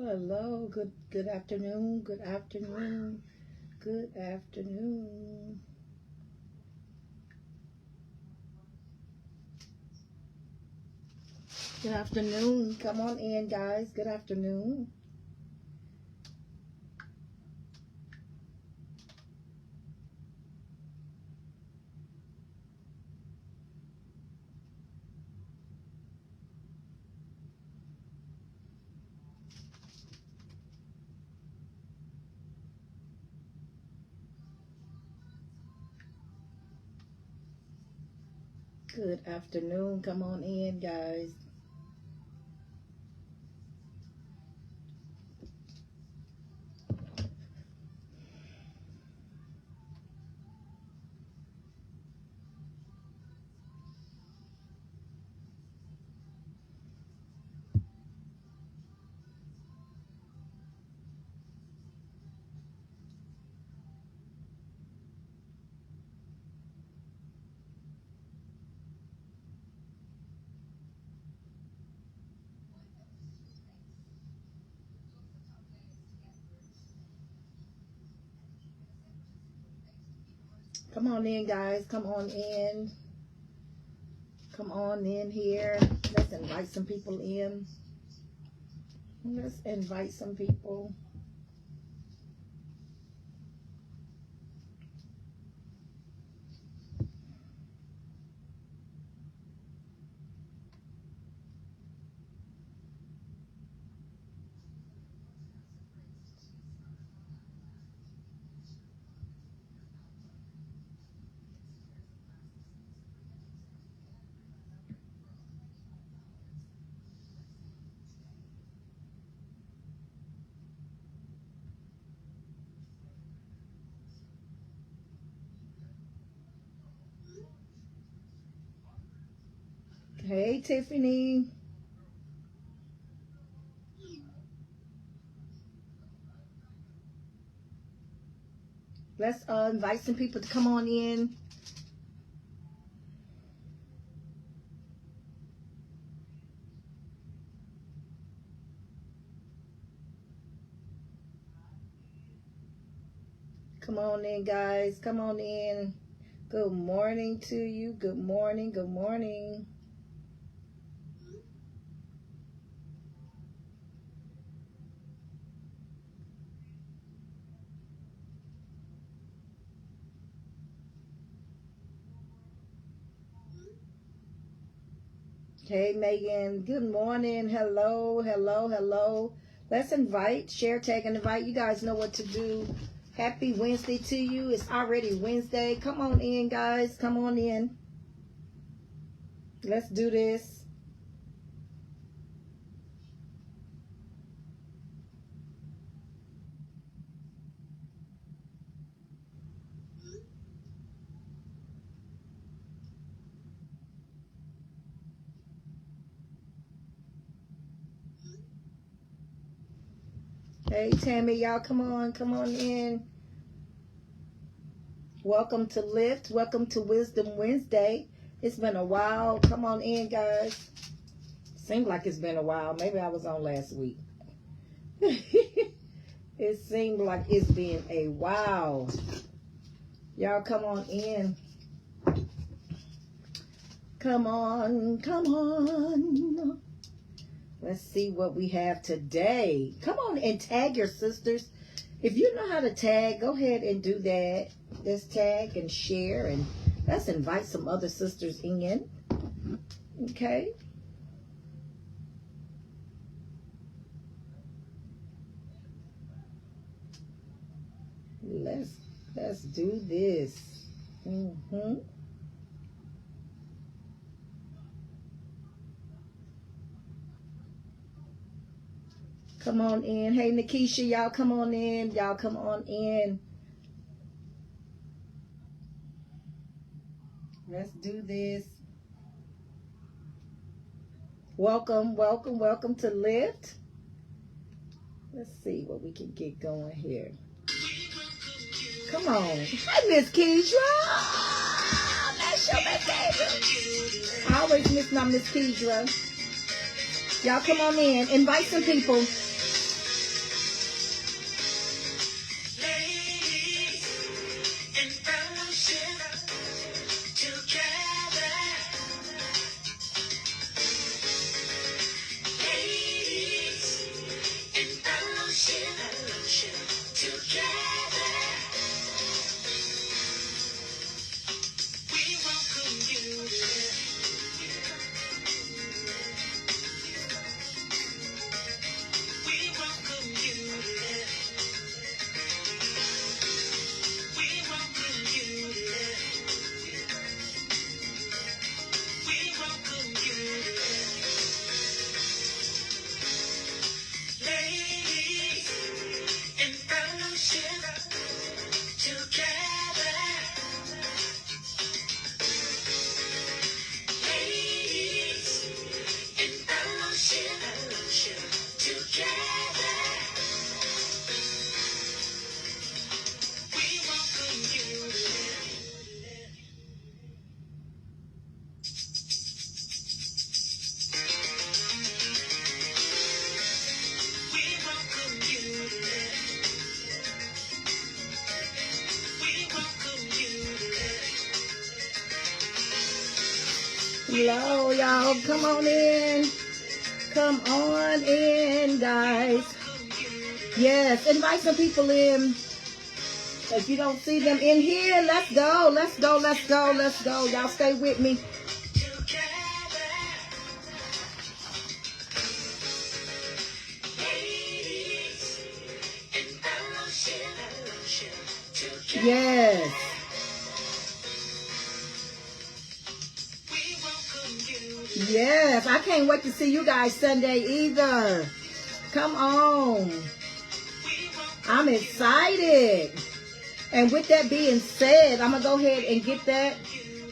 Hello, good afternoon, good afternoon, good afternoon. Good afternoon. Come on in, guys. Good afternoon. Good afternoon. Come on in, guys. Come on in, guys. Come on in. Come on in here. Let's invite some people in. Let's invite some people. Hey, Tiffany. Let's invite some people to come on in. Come on in, guys. Come on in. Good morning to you. Good morning. Good morning. Hey, Megan. Good morning. Hello, hello, hello. Let's invite, share, tag, and invite. You guys know what to do. Happy Wednesday to you. It's already Wednesday. Come on in, guys. Come on in. Let's do this. Hey, Tammy, y'all come on in. Welcome to Lift. Welcome to Wisdom Wednesday. It's been a while. Come on in, guys. Seems like it's been a while. Maybe I was on last week. It seemed like it's been a while. Y'all come on in. Come on, come on. Let's see what we have today. Come on and tag your sisters. If you know how to tag, go ahead and do that. Let's tag and share, and let's invite some other sisters in. Okay. Let's do this. Come on in. Hey, Nikisha, y'all come on in. Y'all come on in. Let's do this. Welcome, welcome, welcome to Lift. Let's see what we can get going here. Come on. Hi, Miss Keidra. That's your Miss Keidra. I always miss my Miss Keidra. Y'all come on in. Invite some people. low, y'all. Come on in. Come on in, guys. Yes, invite some people in. If you don't see them in here, let's go. Let's go. Let's go. Let's go. Y'all stay with me. Yes. Yes, I can't wait to see you guys Sunday either. Come on. I'm excited. And with that being said, I'm going to go ahead and get that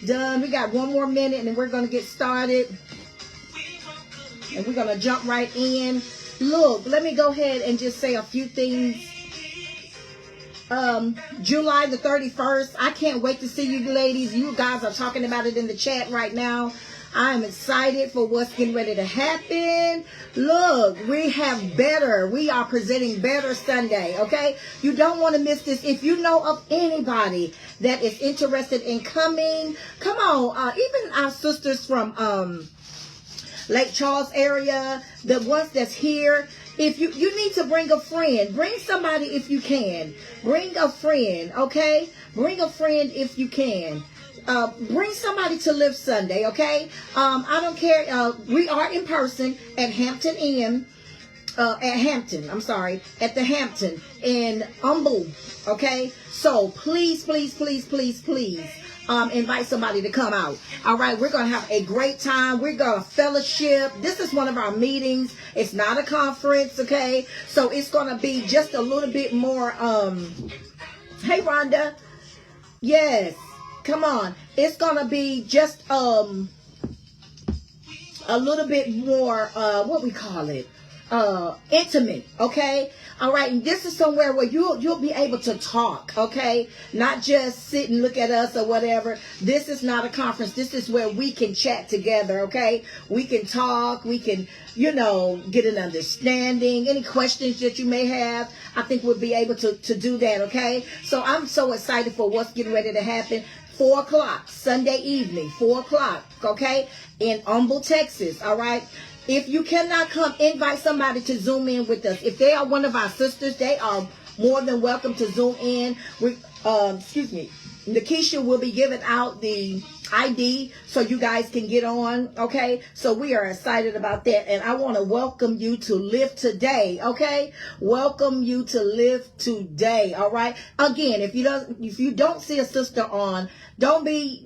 done. We got one more minute and then we're going to get started. And we're going to jump right in. Look, let me go ahead and just say a few things. July the 31st. I can't wait to see you ladies. You guys are talking about it in the chat right now. I'm excited for what's getting ready to happen. Look, we are presenting Better Sunday, okay? You don't want to miss this. If you know of anybody that is interested in coming, come on. Even our sisters from Lake Charles area, the ones that's here, if you need to bring a friend, bring somebody if you can. Bring a friend, okay? Bring a friend if you can. Bring somebody to Live Sunday, okay? I don't care. We are in person at Hampton Inn, at the Hampton in Humble, okay? So please, please, please, please, please, invite somebody to come out. All right, we're going to have a great time. We're going to fellowship. This is one of our meetings. It's not a conference, okay? So it's going to be just a little bit more, hey, Rhonda. Yes. Come on. It's going to be just a little bit more, what we call it, intimate, okay? All right, and this is somewhere where you'll be able to talk, okay? Not just sit and look at us or whatever. This is not a conference. This is where we can chat together, okay? We can talk. We can, get an understanding. Any questions that you may have, I think we'll be able to do that, okay? So I'm so excited for what's getting ready to happen. 4 o'clock, Sunday evening, 4 o'clock, okay? In Humble, Texas, all right? If you cannot come, invite somebody to Zoom in with us. If they are one of our sisters, they are more than welcome to Zoom in. Nikisha will be giving out the ID so you guys can get on, okay? So we are excited about that, and I want to welcome you to Live Today, okay? Welcome you to Live Today, all right? Again, if you don't see a sister on, don't be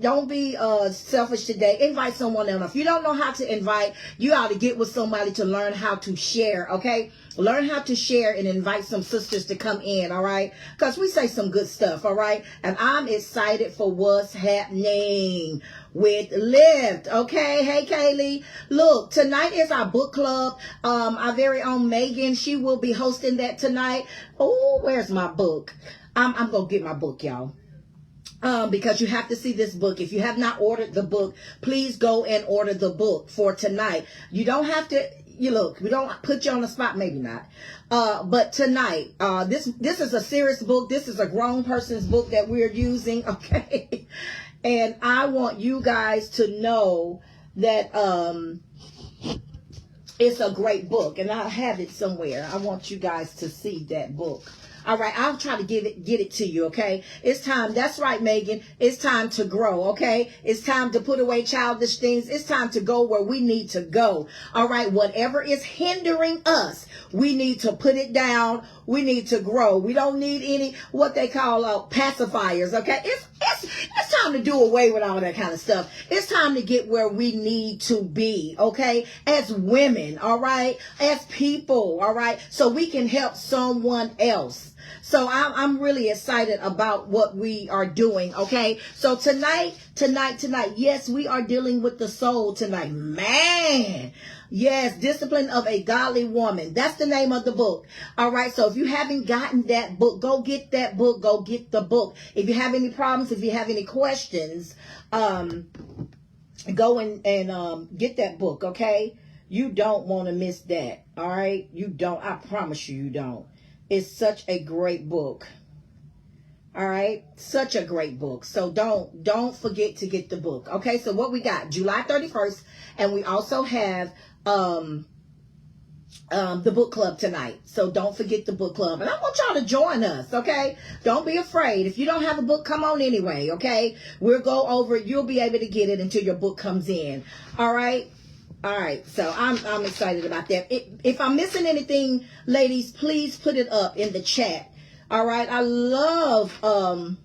selfish today. Invite someone else. If you don't know how to invite, you ought to get with somebody to learn how to share, okay? Learn how to share and invite some sisters to come in, all right? Because we say some good stuff, all right? And I'm excited for what's happening with Lift, okay? Hey, Kaylee. Look, tonight is our book club. Our very own Megan, she will be hosting that tonight. Oh, where's my book? I'm going to get my book, y'all. Because you have to see this book. If you have not ordered the book, please go and order the book for tonight. You don't have to... we don't put you on the spot, maybe not. But tonight, this is a serious book. This is a grown person's book that we're using, okay? And I want you guys to know that it's a great book, and I have it somewhere. I want you guys to see that book. All right, I'll try to get it to you, okay? It's time. That's right, Megan. It's time to grow, okay? It's time to put away childish things. It's time to go where we need to go. All right, whatever is hindering us, we need to put it down. We need to grow. We don't need any, what they call pacifiers, okay? It's time to do away with all that kind of stuff. It's time to get where we need to be, okay? As women, all right? As people, all right? So we can help someone else. So I'm really excited about what we are doing, okay? So tonight, yes, we are dealing with the soul tonight. Man, yes, Discipline of a Godly Woman. That's the name of the book. All right, so if you haven't gotten that book, go get that book. Go get the book. If you have any problems, if you have any questions, go and get that book, okay? You don't want to miss that, all right? You don't. I promise you, you don't. It's such a great book. All right, such a great book. So don't forget to get the book. Okay, so what we got? July 31st, and we also have the book club tonight. So don't forget the book club. And I want y'all to join us, okay? Don't be afraid. If you don't have a book, come on anyway, okay? We'll go over it. You'll be able to get it until your book comes in. All right? All right. So I'm excited about that. If I'm missing anything, ladies, please put it up in the chat. All right? I love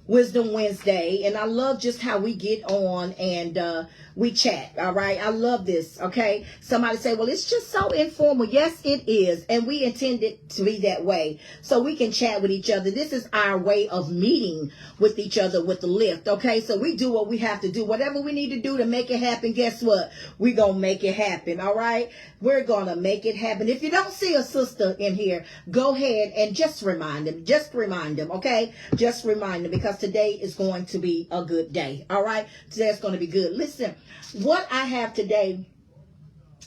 Wisdom Wednesday, and I love just how we get on and we chat. All right, I love this. Okay, somebody say, well, it's just so informal. Yes, it is, and we intend it to be that way, so we can chat with each other. This is our way of meeting with each other with the lift. Okay, so we do what we have to do, whatever we need to do to make it happen. Guess what? We gonna make it happen. All right, we're gonna make it happen. If you don't see a sister in here, go ahead and just remind them. Just remind them. Okay, just remind them, because today is going to be a good day. All right, today is going to be good. Listen, what I have today,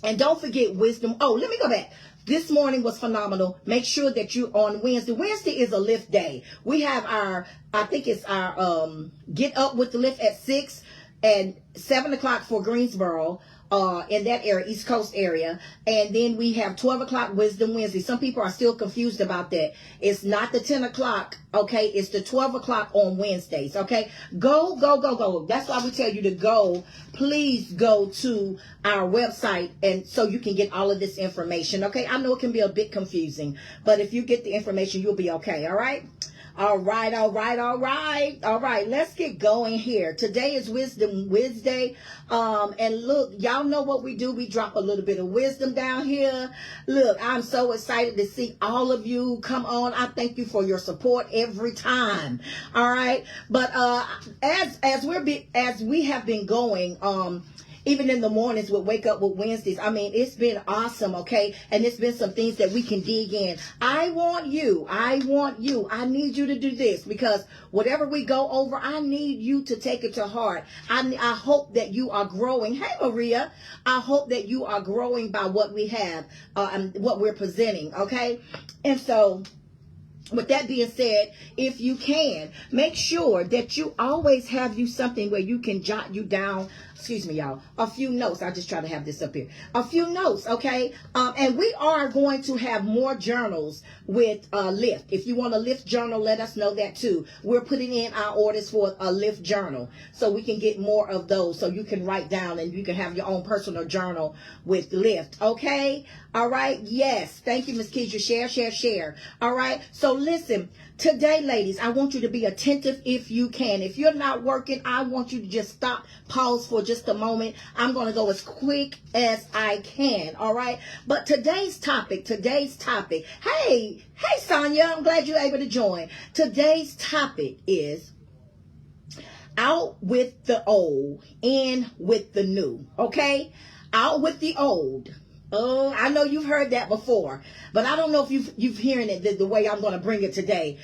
and don't forget wisdom. Oh, let me go back. This morning was phenomenal. Make sure that you on Wednesday. Wednesday is a lift day. We have our, I think it's our get up with the lift at 6 and 7 o'clock for Greensboro. In that area, East Coast area. And then we have 12 o'clock Wisdom Wednesday. Some people are still confused about that. It's not the 10 o'clock, okay? It's the 12 o'clock on Wednesdays, okay? Go. That's why we tell you to go. Please go to our website, and so you can get all of this information, okay? I know it can be a bit confusing, but if you get the information, you'll be okay, all right? All right. Let's get going here. Today is Wisdom Wednesday. And look, y'all know what we do. We drop a little bit of wisdom down here. Look, I'm so excited to see all of you come on. I thank you for your support every time. All right. But as we have been going, even in the mornings with Wake Up with Wednesdays, I mean, it's been awesome, okay? And it's been some things that we can dig in. I want you. I need you to do this, because whatever we go over, I need you to take it to heart. I hope that you are growing. Hey, Maria. I hope that you are growing by what we have and what we're presenting, okay? And so, with that being said, if you can, make sure that you always have you something where you can jot you down, excuse me, y'all, a few notes. I just try to have this up here. A few notes, okay? And we are going to have more journals with Lyft. If you want a Lyft journal, let us know that too. We're putting in our orders for a Lyft journal, so we can get more of those, so you can write down and you can have your own personal journal with Lyft, okay? All right, yes. Thank you, Miss Keisha. Share. All right, so listen, today, ladies, I want you to be attentive if you can. If you're not working, I want you to just stop, pause for just a moment. I'm going to go as quick as I can, all right? But today's topic, hey, Sonia, I'm glad you're able to join. Today's topic is out with the old, in with the new, okay? Out with the old. Oh, I know you've heard that before, but I don't know if you've hearing it the way I'm going to bring it today.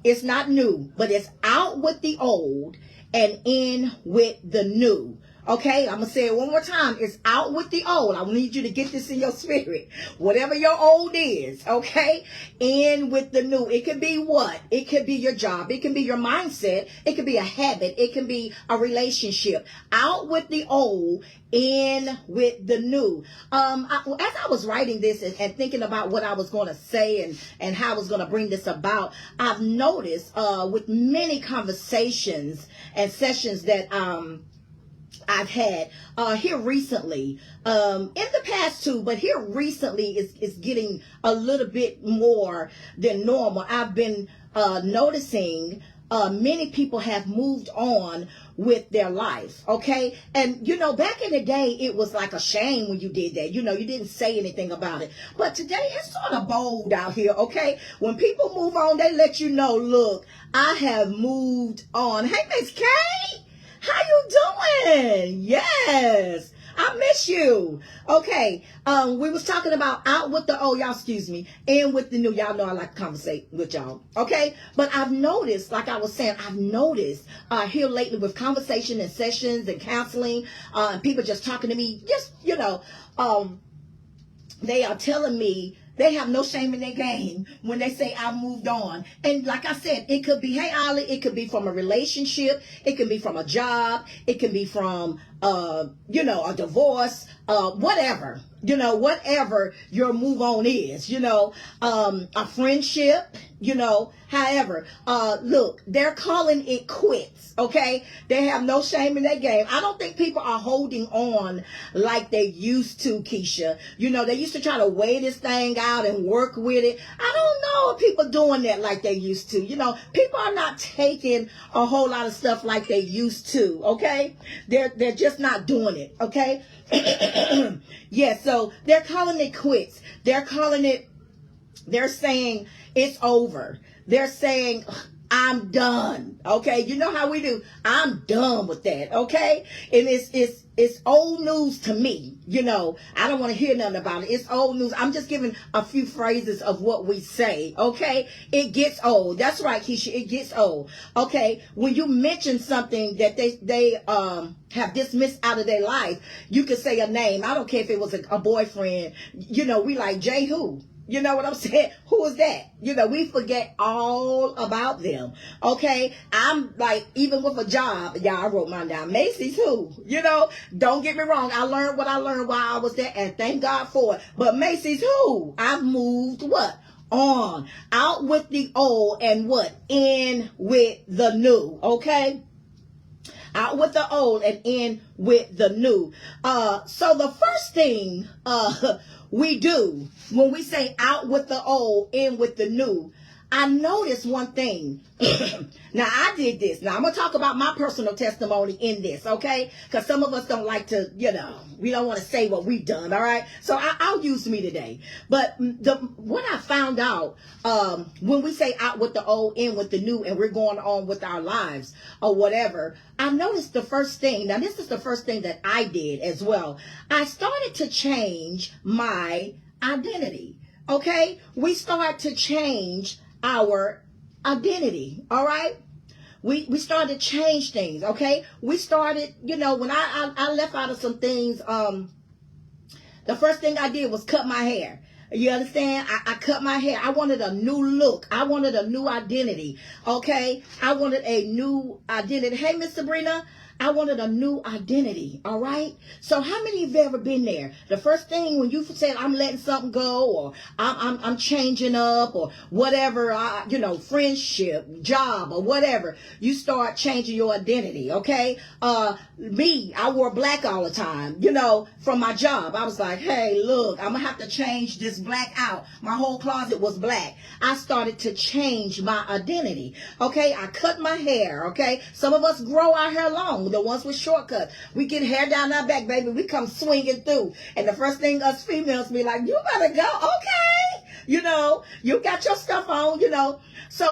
It's not new, but it's out with the old and in with the new. Okay, I'm going to say it one more time. It's out with the old. I need you to get this in your spirit. Whatever your old is, okay? In with the new. It could be what? It could be your job. It can be your mindset. It could be a habit. It can be a relationship. Out with the old, in with the new. As I was writing this and thinking about what I was going to say and how I was going to bring this about, I've noticed with many conversations and sessions that I've had here recently, in the past too, but here recently is getting a little bit more than normal. I've been noticing many people have moved on with their life, okay? And, you know, back in the day, it was like a shame when you did that. You know, you didn't say anything about it. But today, it's sort of bold out here, okay? When people move on, they let you know, look, I have moved on. Hey, Miss Kay! How you doing? Yes, I miss you. Okay, we was talking about out with the old, y'all excuse me, in with the new. Y'all know I like to conversate with y'all, okay? But I've noticed, like I was saying, here lately with conversation and sessions and counseling, people just talking to me, just, you know, they are telling me They have no shame in their game when they say I moved on. And like I said, it could be, hey Ollie, it could be from a relationship, it can be from a job, it can be from a divorce, whatever, whatever your move on is, a friendship, however, look, they're calling it quits, okay? They have no shame in their game. I don't think people are holding on like they used to, Keisha. They used to try to weigh this thing out and work with it. I don't know if people doing that like they used to. People are not taking a whole lot of stuff like they used to, okay? They're just not doing it, okay? Yeah, so they're calling it quits. They're saying it's over. They're saying, I'm done. Okay. You know how we do. I'm done with that. Okay. And it's old news to me. I don't want to hear nothing about it. It's old news. I'm just giving a few phrases of what we say. Okay. It gets old. That's right, Keisha. It gets old. Okay. When you mention something that they have dismissed out of their life, you could say a name. I don't care if it was a boyfriend. We like Jay who? You know what I'm saying? Who is that? We forget all about them. Okay. I'm like, even with a job, I wrote mine down. Macy's who? Don't get me wrong. I learned what I learned while I was there, and thank God for it. But Macy's who? I've moved what? On. Out with the old and what? In with the new. Okay. Out with the old and in with the new. So the first thing, we do when we say out with the old, in with the new, I noticed one thing. Now, I did this. Now, I'm going to talk about my personal testimony in this, okay? Because some of us don't like to, we don't want to say what we've done, all right? So I'll use me today. But what I found out, when we say out with the old, in with the new, and we're going on with our lives or whatever, I noticed the first thing. Now, this is the first thing that I did as well. I started to change my identity, okay? We start to change our identity, all right? We started to change things, okay? We started, when I left out of some things, the first thing I did was cut my hair. You understand? I cut my hair. I wanted a new look. I wanted a new identity, okay? I wanted a new identity. Hey, Miss Sabrina, I wanted a new identity, all right? So how many of you have ever been there? The first thing when you said, I'm letting something go, or I'm changing up, or whatever, friendship, job, or whatever, you start changing your identity, okay? Me, I wore black all the time, from my job. I was like, hey, look, I'm going to have to change this black out. My whole closet was black. I started to change my identity, okay? I cut my hair, okay? Some of us grow our hair long. The ones with shortcuts, we get hair down our back, baby. We come swinging through, and the first thing us females be like, "You better go, okay? You got your stuff on, So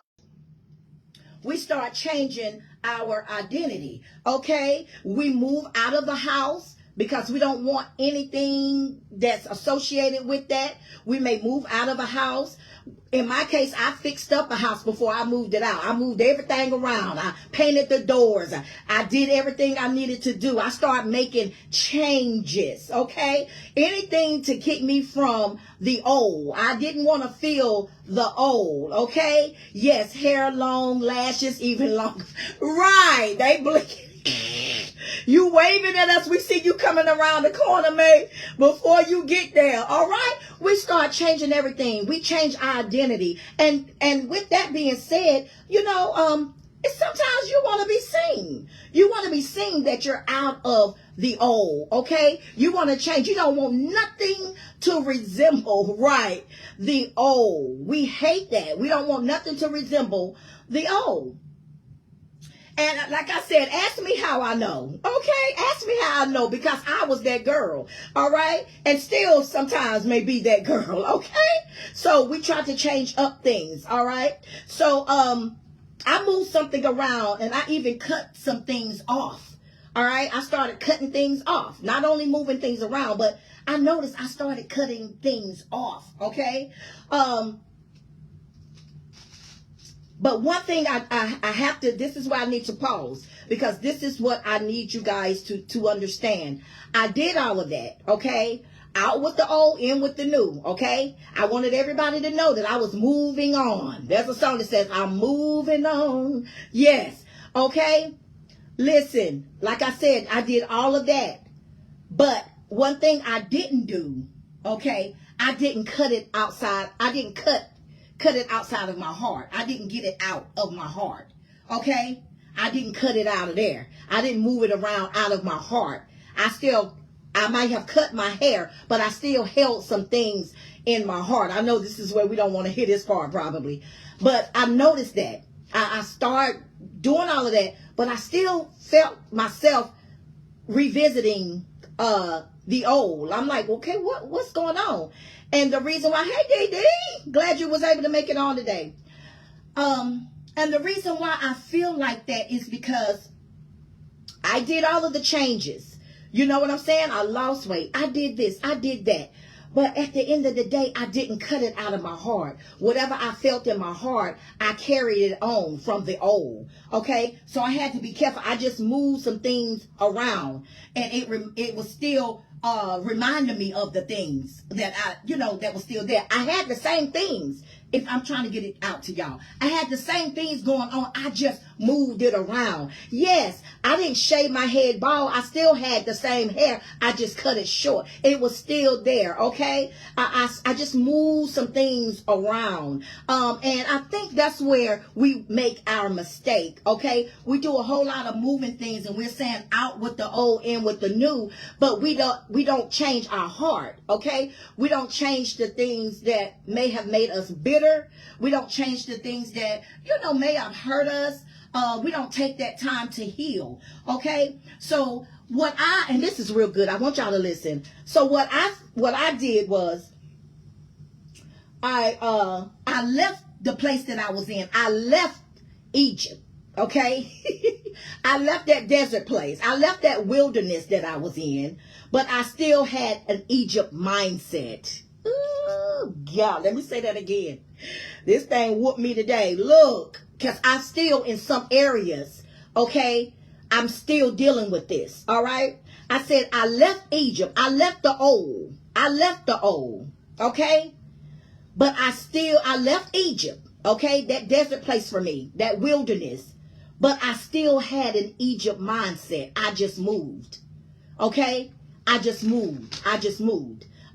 we start changing our identity, okay? We move out of the house because we don't want anything that's associated with that. We may move out of a house. In my case, I fixed up a house before I moved it out. I moved everything around. I painted the doors. I did everything I needed to do. I started making changes, okay? Anything to keep me from the old. I didn't want to feel the old, okay? Yes, hair long, lashes even longer. Right, they blink. You waving at us, we see you coming around the corner, May, before you get there, all right? We start changing everything. We change our identity. And with that being said, it's sometimes you want to be seen. You want to be seen that you're out of the old, okay? You want to change. You don't want nothing to resemble, right, the old. We hate that. We don't want nothing to resemble the old. And like I said, ask me how I know, okay? Ask me how I know, because I was that girl, all right? And still sometimes may be that girl, okay? So we try to change up things, all right? So I moved something around, and I even cut some things off, all right? I started cutting things off, not only moving things around, but I noticed I started cutting things off, okay? But one thing I have to, this is why I need to pause, because this is what I need you guys to understand. I did all of that, okay? Out with the old, in with the new, okay? I wanted everybody to know that I was moving on. There's a song that says, I'm moving on. Yes, okay? Listen, like I said, I did all of that. But one thing I didn't do, okay, I didn't cut it outside. I didn't cut it outside of my heart. I didn't get it out of my heart, okay? I didn't cut it out of there. I didn't move it around out of my heart. I might have cut my hair, but I still held some things in my heart. I know this is where we don't want to hit this part probably, but I noticed that. I started doing all of that, but I still felt myself revisiting the old. I'm like, okay, what's going on? And the reason why, hey, DD, glad you was able to make it on today. And the reason why I feel like that is because I did all of the changes. You know what I'm saying? I lost weight. I did this. I did that. But at the end of the day, I didn't cut it out of my heart. Whatever I felt in my heart, I carried it on from the old. Okay? So I had to be careful. I just moved some things around. And it was still reminding me of the things that that was still there. I had the same things. If I'm trying to get it out to y'all, I had the same things going on. I just moved it around. Yes, I didn't shave my head bald. I still had the same hair. I just cut it short. It was still there. Okay. I just moved some things around. And I think that's where we make our mistake. Okay. We do a whole lot of moving things and we're saying out with the old, in with the new, but we don't change our heart. Okay. We don't change the things that may have made us bitter. We don't change the things that, may have hurt us. We don't take that time to heal. Okay. So and this is real good. I want y'all to listen. So what I did was I left the place that I was in. I left Egypt. Okay. I left that desert place. I left that wilderness that I was in, but I still had an Egypt mindset. Ooh, God, let me say that again. This thing whooped me today. Look, because I still in some areas, okay, I'm still dealing with this. All right. I said, I left Egypt. I left the old. Okay. But I left Egypt. Okay. That desert place for me, that wilderness. But I still had an Egypt mindset. I just moved. Okay. I just moved.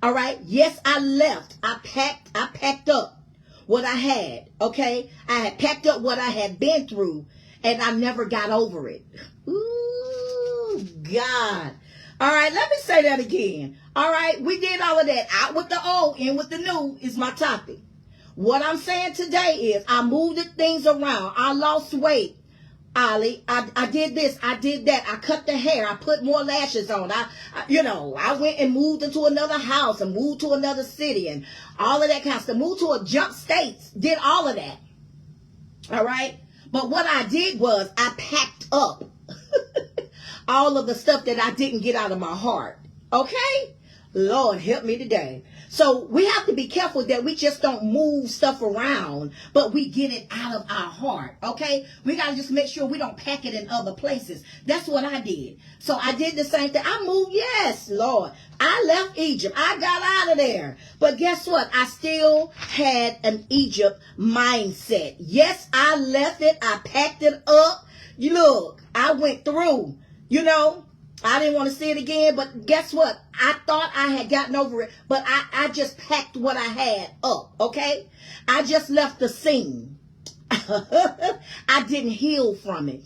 All right. Yes, I left. I packed up what I had. Okay. I had packed up what I had been through and I never got over it. Ooh, God. All right. Let me say that again. All right. We did all of that. Out with the old, in with the new is my topic. What I'm saying today is I moved the things around. I lost weight. Ollie, I did this, I did that. I cut the hair. I put more lashes on. I went and moved into another house and moved to another city and all of that kind of stuff. Moved to a jump states. Did all of that. All right. But what I did was I packed up all of the stuff that I didn't get out of my heart. Okay. Lord, help me today. So we have to be careful that we just don't move stuff around, but we get it out of our heart. Okay. We got to just make sure we don't pack it in other places. That's what I did. So I did the same thing. I moved. Yes, Lord. I left Egypt. I got out of there. But guess what? I still had an Egypt mindset. Yes, I left it. I packed it up. Look, I went through, I didn't want to see it again, but guess what? I thought I had gotten over it, but I just packed what I had up, okay? I just left the scene. I didn't heal from it.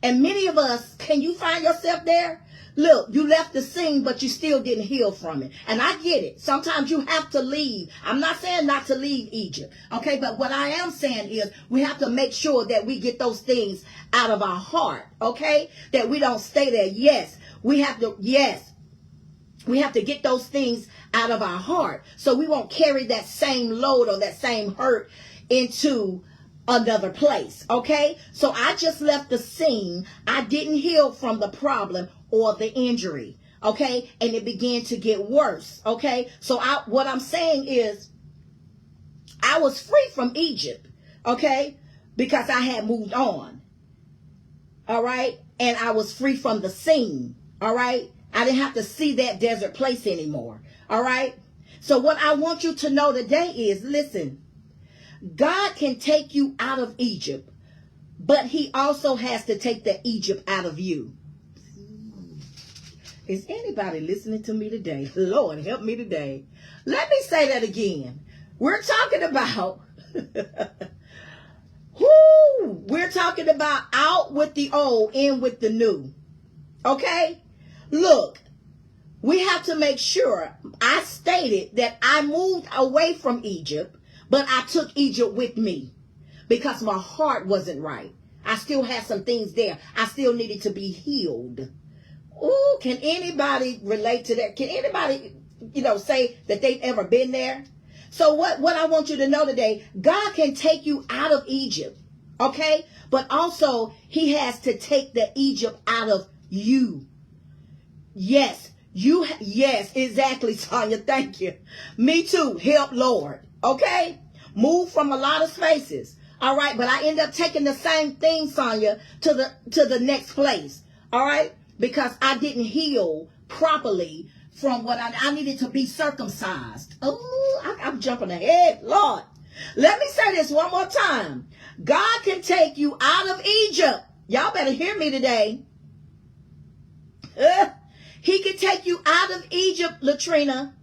And many of us, can you find yourself there? Look, you left the scene, but you still didn't heal from it. And I get it. Sometimes you have to leave. I'm not saying not to leave Egypt, okay? But what I am saying is we have to make sure that we get those things out of our heart, okay? That we don't stay there. Yes. We have to get those things out of our heart so we won't carry that same load or that same hurt into another place. Okay. So I just left the scene. I didn't heal from the problem or the injury. Okay. And it began to get worse. Okay. So what I'm saying is I was free from Egypt. Okay. Because I had moved on. All right. And I was free from the scene. All right. I didn't have to see that desert place anymore. All right. So what I want you to know today is, listen, God can take you out of Egypt, but he also has to take the Egypt out of you. Is anybody listening to me today? Lord, help me today. Let me say that again. We're talking about, we're talking about out with the old, in with the new. Okay? Look, we have to make sure. I stated that I moved away from Egypt, but I took Egypt with me because my heart wasn't right. I still had some things there. I still needed to be healed. Ooh, can anybody relate to that? Can anybody, say that they've ever been there? So what I want you to know today, God can take you out of Egypt, okay? But also, he has to take the Egypt out of you. Yes, yes, exactly, Sonia. Thank you. Me too. Help, Lord. Okay? Move from a lot of spaces. All right, but I end up taking the same thing, Sonia, to the next place. All right? Because I didn't heal properly from what I needed to be circumcised. Oh, I'm jumping ahead, Lord. Let me say this one more time. God can take you out of Egypt. Y'all better hear me today. He can take you out of Egypt, Latrina.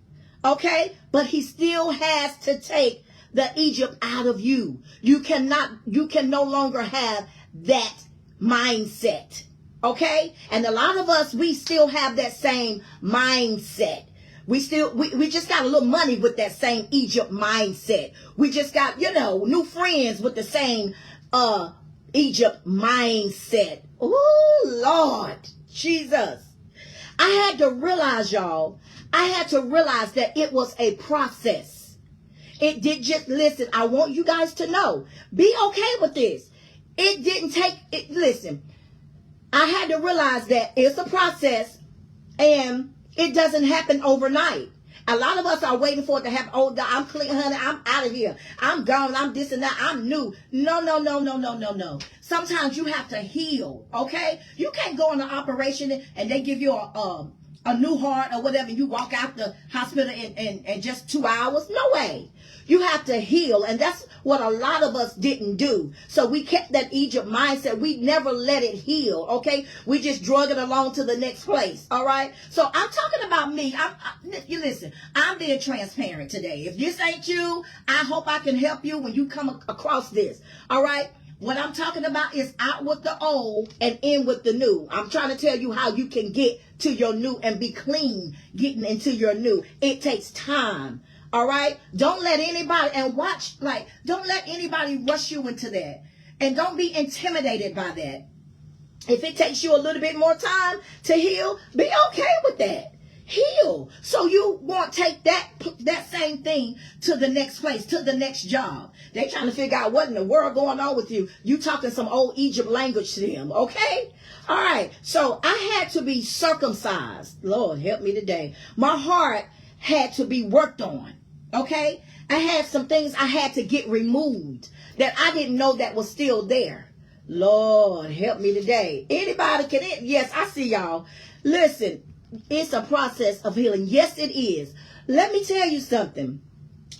Okay? But he still has to take the Egypt out of you. You can no longer have that mindset. Okay? And a lot of us, we still have that same mindset. We just got a little money with that same Egypt mindset. We just got, new friends with the same Egypt mindset. Oh, Lord Jesus. I had to realize, y'all, that it was a process. It did just, listen, I want you guys to know, be okay with this. It didn't take, listen, I had to realize that it's a process and it doesn't happen overnight. A lot of us are waiting for it to happen. Oh, I'm clean, honey. I'm out of here. I'm gone. I'm this and that. I'm new. No. Sometimes you have to heal, okay? You can't go on an operation and they give you a new heart or whatever. You walk out the hospital in just 2 hours. No way. You have to heal. And that's what a lot of us didn't do. So we kept that Egypt mindset. We never let it heal. Okay. We just drug it along to the next place. All right. So I'm talking about me. You listen, I'm being transparent today. If this ain't you, I hope I can help you when you come across this. All right. What I'm talking about is out with the old and in with the new. I'm trying to tell you how you can get to your new and be clean getting into your new. It takes time. All right. Don't let anybody don't let anybody rush you into that. And don't be intimidated by that. If it takes you a little bit more time to heal, be okay with that. Heal. So you won't take that same thing to the next place, to the next job. They trying to figure out what in the world going on with you. You talking some old Egypt language to them. Okay. All right. So I had to be circumcised. Lord, help me today. My heart had to be worked on. Okay. I had some things I had to get removed that I didn't know that was still there. Lord, help me today. Anybody can, yes, I see y'all. Listen, it's a process of healing. Yes, it is. Let me tell you something.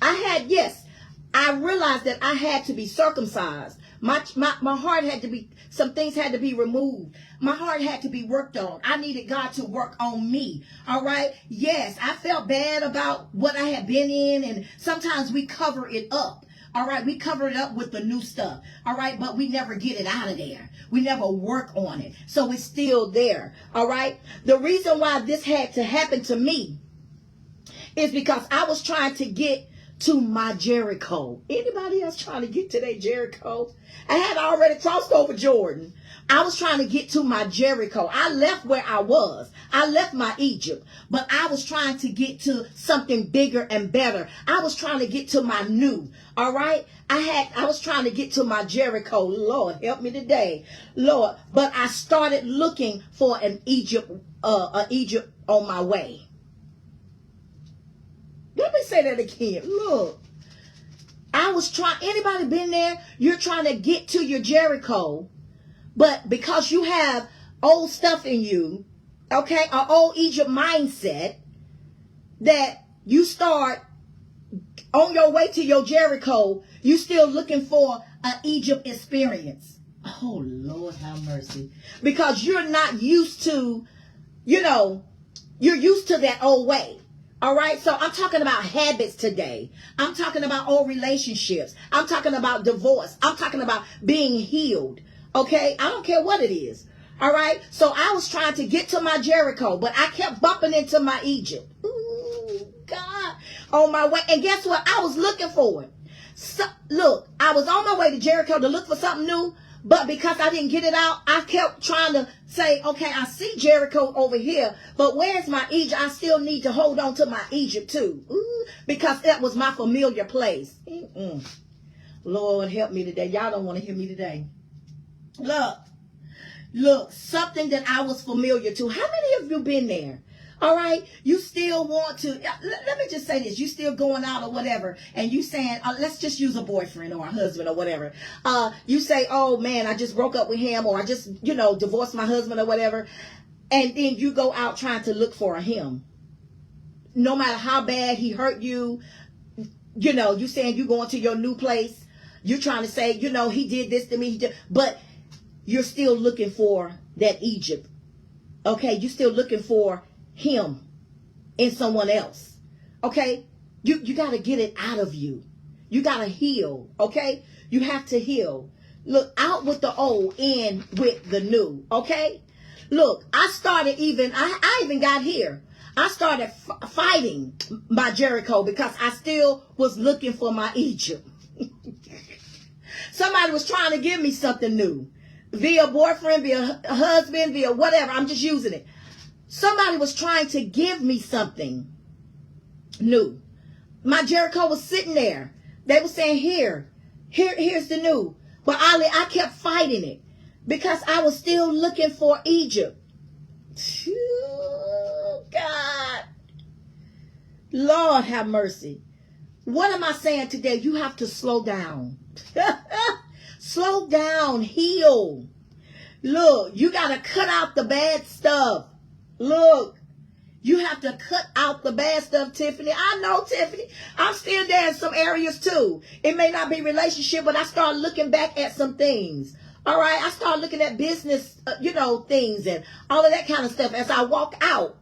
I realized that I had to be circumcised. My heart had to be, some things had to be removed. My heart had to be worked on. I needed God to work on me. All right. Yes, I felt bad about what I had been in. And sometimes we cover it up. All right. We cover it up with the new stuff. All right. But we never get it out of there. We never work on it. So it's still there. All right. The reason why this had to happen to me is because I was trying to get to my Jericho. Anybody else trying to get to their Jericho? I had already crossed over Jordan. I was trying to get to my Jericho. I left where I was. I left my Egypt. But I was trying to get to something bigger and better. I was trying to get to my new. All right? I was trying to get to my Jericho. Lord, help me today. Lord. But I started looking for an Egypt on my way. Let me say that again. Look, I was trying, anybody been there? You're trying to get to your Jericho, but because you have old stuff in you, okay, an old Egypt mindset, that you start on your way to your Jericho, you still looking for an Egypt experience. Oh, Lord have mercy. Because you're not used to, you're used to that old way. All right. So I'm talking about habits today. I'm talking about old relationships. I'm talking about divorce. I'm talking about being healed. Okay. I don't care what it is. All right. So I was trying to get to my Jericho, but I kept bumping into my Egypt. Ooh, God. On my way. And guess what? I was looking for it. So, look, I was on my way to Jericho to look for something new. But because I didn't get it out, I kept trying to say, okay, I see Jericho over here, but where's my Egypt? I still need to hold on to my Egypt too. Ooh, because that was my familiar place. Lord, help me today. Y'all don't want to hear me today. Look, something that I was familiar to. How many of you been there? All right, you still want to, let me just say this, you still going out or whatever, and you saying, let's just use a boyfriend or a husband or whatever. You say, oh man, I just broke up with him, or I just, divorced my husband or whatever. And then you go out trying to look for a him. No matter how bad he hurt you, you saying you going to your new place. You're trying to say, he did this to me, but you're still looking for that Egypt. Okay, you're still looking for him in someone else. Okay, you got to get it out of you. You got to heal. Okay, you have to heal. Look, out with the old, in with the new. Okay, look, I even got here. I started fighting my Jericho because I still was looking for my Egypt. Somebody was trying to give me something new via boyfriend, via husband, via whatever. I'm just using it. Somebody was trying to give me something new. My Jericho was sitting there. They were saying, here's the new. But I kept fighting it because I was still looking for Egypt. Oh, God. Lord have mercy. What am I saying today? You have to slow down. Slow down. Heal. Look, you got to cut out the bad stuff. Look, you have to cut out the bad stuff, Tiffany. I know, Tiffany. I'm still there in some areas too. It may not be relationship, but I start looking back at some things. All right, I start looking at business, things and all of that kind of stuff as I walk out,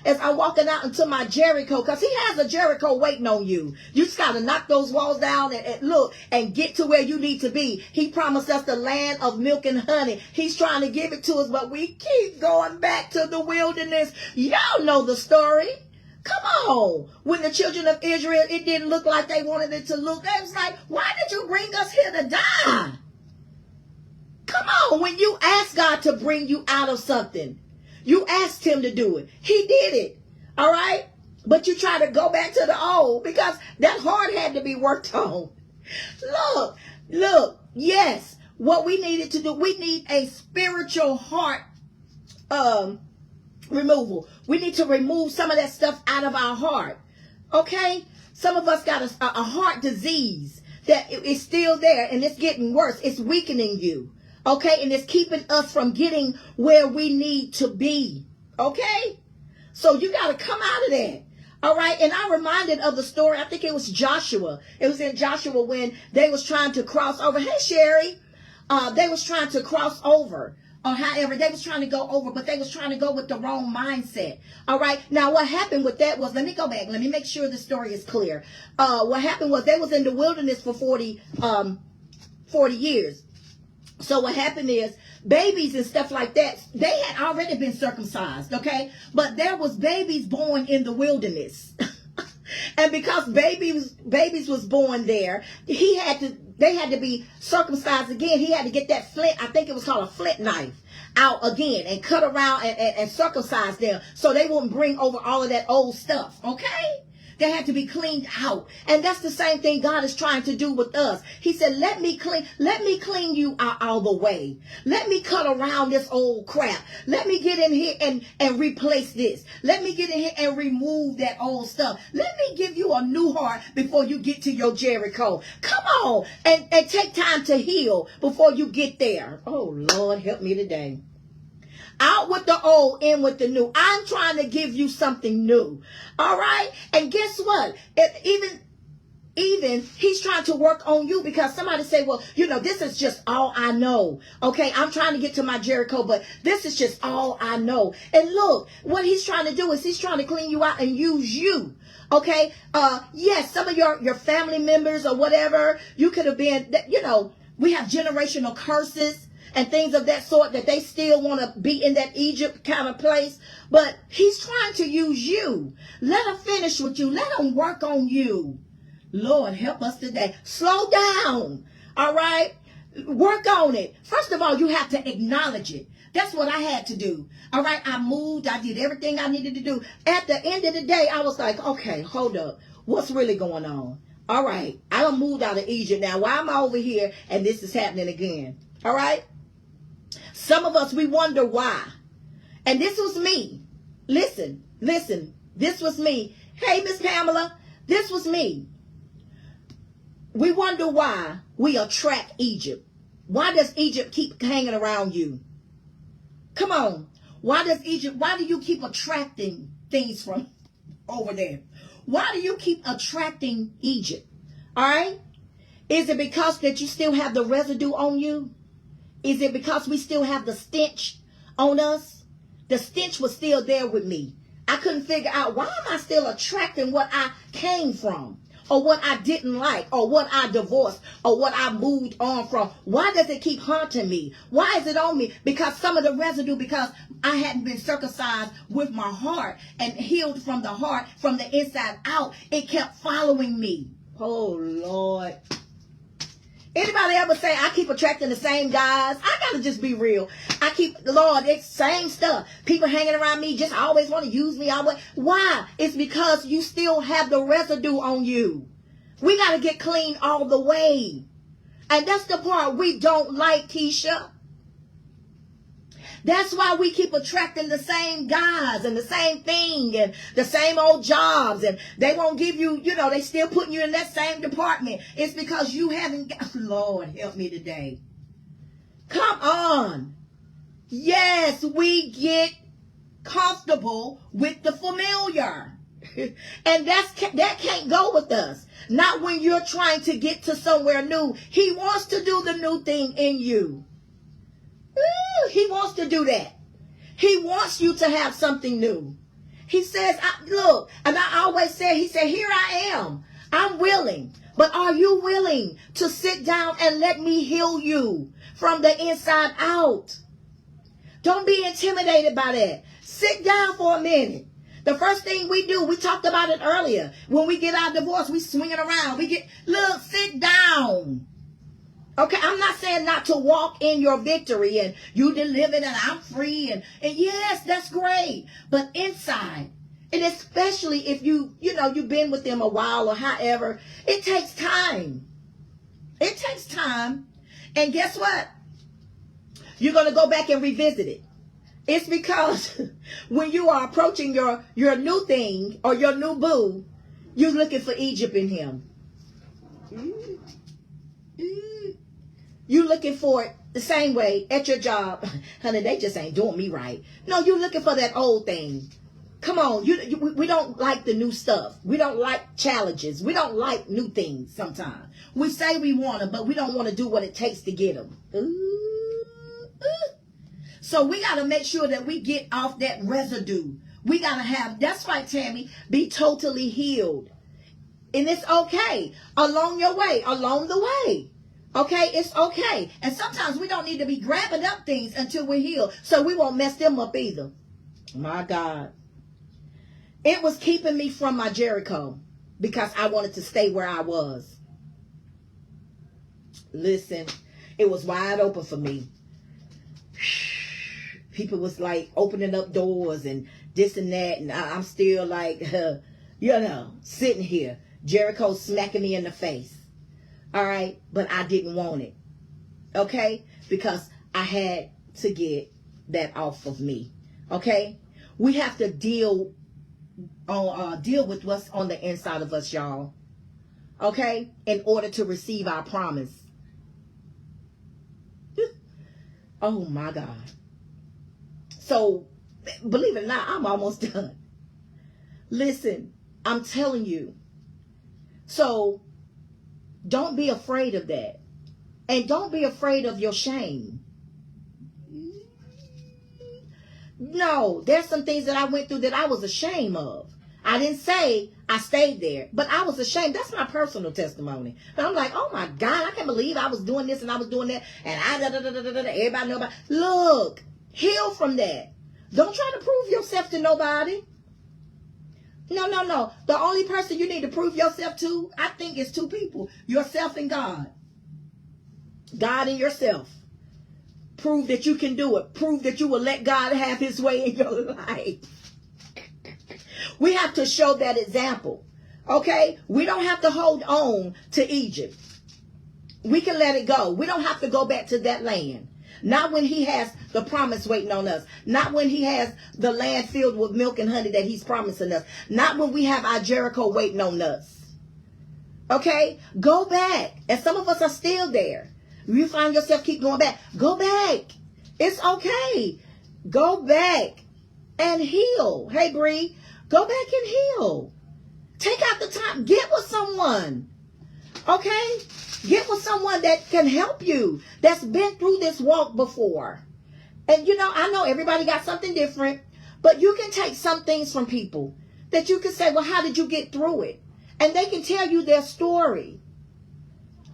as I'm walking out into my Jericho, because he has a Jericho waiting on you. You just got to knock those walls down and look and get to where you need to be. He promised us the land of milk and honey. He's trying to give it to us, but we keep going back to the wilderness. Y'all know the story. Come on. When the children of Israel, it didn't look like they wanted it to look. It was like, why did you bring us here to die? Come on, when you ask God to bring you out of something, you asked him to do it. He did it. All right? But you try to go back to the old because that heart had to be worked on. Look, yes, what we needed to do, we need a spiritual heart removal. We need to remove some of that stuff out of our heart. Okay? Some of us got a heart disease that is still there and it's getting worse. It's weakening you. Okay, and it's keeping us from getting where we need to be. Okay, so you got to come out of that. All right, and I'm reminded of the story. I think it was Joshua. It was in Joshua when they was trying to cross over. Hey, Sherry, they was trying to cross over. Or however, they was trying to go over, but they was trying to go with the wrong mindset. All right, now what happened with that was, let me go back. Let me make sure the story is clear. What happened was they was in the wilderness for 40 years. So what happened is babies and stuff like that, they had already been circumcised, okay? But there was babies born in the wilderness. And because babies was born there, they had to be circumcised again. He had to get that flint, I think it was called a flint knife, out again and cut around and circumcise them so they wouldn't bring over all of that old stuff, okay? They had to be cleaned out. And that's the same thing God is trying to do with us. He said, let me clean you out all the way. Let me cut around this old crap. Let me get in here and replace this. Let me get in here and remove that old stuff. Let me give you a new heart before you get to your Jericho. Come on and take time to heal before you get there. Oh, Lord, help me today. Out with the old, in with the new. I'm trying to give you something new. All right? And guess what? Even he's trying to work on you, because somebody say, well, this is just all I know. Okay, I'm trying to get to my Jericho, but this is just all I know. And look, what he's trying to do is he's trying to clean you out and use you. Okay, yes, some of your family members or whatever, you could have been, we have generational curses and things of that sort, that they still want to be in that Egypt kind of place. But he's trying to use you. Let him finish with you. Let him work on you. Lord, help us today. Slow down. All right? Work on it. First of all, you have to acknowledge it. That's what I had to do. All right? I moved. I did everything I needed to do. At the end of the day, I was like, okay, hold up. What's really going on? All right. I done moved out of Egypt now. Why am I over here and this is happening again? All right? Some of us, we wonder why. And this was me. Listen. This was me. Hey, Miss Pamela, this was me. We wonder why we attract Egypt. Why does Egypt keep hanging around you? Come on. Why do you keep attracting things from over there? Why do you keep attracting Egypt? All right? Is it because that you still have the residue on you? Is it because we still have the stench on us? The stench was still there with me. I couldn't figure out, why am I still attracting what I came from? Or what I didn't like, or what I divorced, or what I moved on from? Why does it keep haunting me? Why is it on me? Because some of the residue, because I hadn't been circumcised with my heart and healed from the heart, from the inside out, it kept following me. Oh, Lord. Anybody ever say, I keep attracting the same guys? I gotta just be real. Lord, it's same stuff. People hanging around me just always want to use me. Why? It's because you still have the residue on you. We gotta get clean all the way. And that's the part we don't like, Keisha. That's why we keep attracting the same guys and the same thing and the same old jobs, and they won't give you, they still putting you in that same department. It's because you haven't got, Lord, help me today. Come on. Yes, we get comfortable with the familiar. And that can't go with us. Not when you're trying to get to somewhere new. He wants to do the new thing in you. He wants to do that. He wants you to have something new. He says, look, and I always say, he said, here I am. I'm willing. But are you willing to sit down and let me heal you from the inside out? Don't be intimidated by that. Sit down for a minute. The first thing we do, we talked about it earlier. When we get our divorce, we swinging around. Look, sit down. Okay, I'm not saying not to walk in your victory and you delivered and I'm free and yes, that's great. But inside, and especially if you've been with them a while or however, it takes time. It takes time. And guess what? You're going to go back and revisit it. It's because when you are approaching your new thing or your new boo, you're looking for Egypt in him. You looking for it the same way at your job. Honey, they just ain't doing me right. No, you're looking for that old thing. Come on. We don't like the new stuff. We don't like challenges. We don't like new things sometimes. We say we want them, but we don't want to do what it takes to get them. So we got to make sure that we get off that residue. We got to have, that's right, Tammy, be totally healed. And it's okay. Along the way. Okay, it's okay. And sometimes we don't need to be grabbing up things until we're healed, so we won't mess them up either. My God. It was keeping me from my Jericho because I wanted to stay where I was. Listen, it was wide open for me. People was like opening up doors and this and that, and I'm still like, sitting here. Jericho smacking me in the face. All right, but I didn't want it. Okay, because I had to get that off of me. Okay, we have to deal with what's on the inside of us, y'all. Okay, in order to receive our promise. Oh my God. So, believe it or not, I'm almost done. Listen, I'm telling you. So, don't be afraid of that. And don't be afraid of your shame. No, there's some things that I went through that I was ashamed of. I didn't say I stayed there, but I was ashamed. That's my personal testimony. But I'm like, oh my God, I can't believe I was doing this and I was doing that. And everybody know about. Look, heal from that. Don't try to prove yourself to nobody. No. The only person you need to prove yourself to, I think, is two people. Yourself and God. God and yourself. Prove that you can do it. Prove that you will let God have his way in your life. We have to show that example. Okay? We don't have to hold on to Egypt. We can let it go. We don't have to go back to that land. Not when he has the promise waiting on us. Not when he has the land filled with milk and honey that he's promising us. Not when we have our Jericho waiting on us. Okay? Go back. And some of us are still there. You find yourself keep going back. Go back. It's okay. Go back and heal. Hey, Bree, go back and heal. Take out the time. Get with someone. Okay? Get with someone that can help you. That's been through this walk before. And I know everybody got something different. But you can take some things from people that you can say, well, how did you get through it? And they can tell you their story.